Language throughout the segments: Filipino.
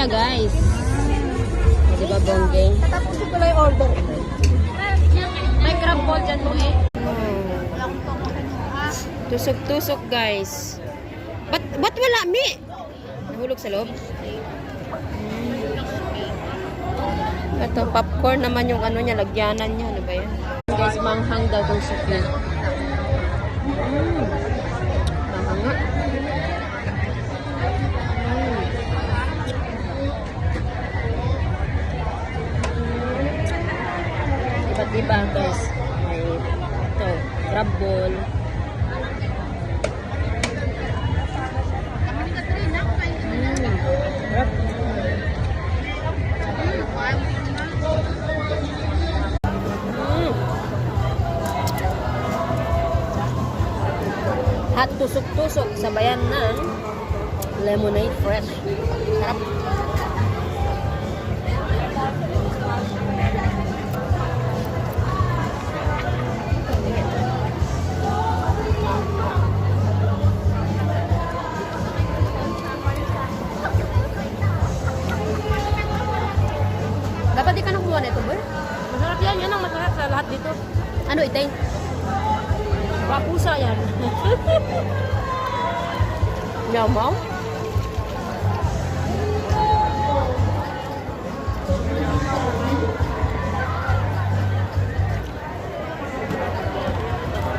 guys. Di ba, Bonggeng? Tapos ito lang yung order. May crab ball dyan mo eh. Tusok-tusok guys. Ba't wala, Mi? Nahulog sa loob? Ito, popcorn naman yung ano niya, lagyanan niya. Ano ba yan? Guys, manghang daw itong soup niya. Manghang nga. Iba't iba guys. May ito, crab ball. Hot tusok-tusok, sabayan ng lemonade fresh. Sarap. Dapat di ka nakuha na ito, boy? Masarap yan. Yan ang masarap sa lahat dito. Ano itay? Papusa yan. Yamaw?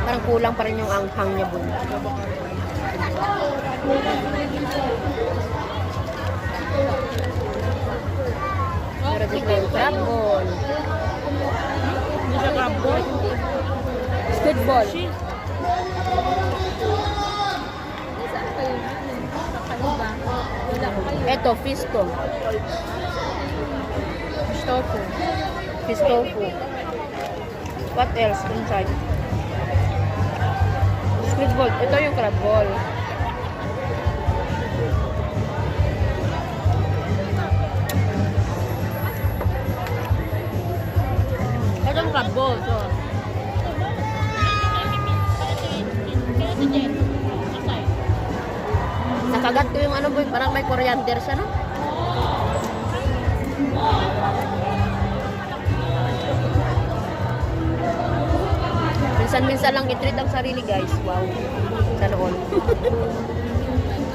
Parang kulang pa rin yung anghang niya, boy. Meron dito yung crab ball. Hindi siya crab ball. Squid ball. Ito, fish to. Fish tofu. Fish tofu. What else inside? Squid ball. Ito yung crab ball. Ito yung crab ball. So. Nakagat ko yung ano boy, parang may coriander siya, no? Minsan-minsan lang i-treat ang sarili, guys. Wow. Sana all.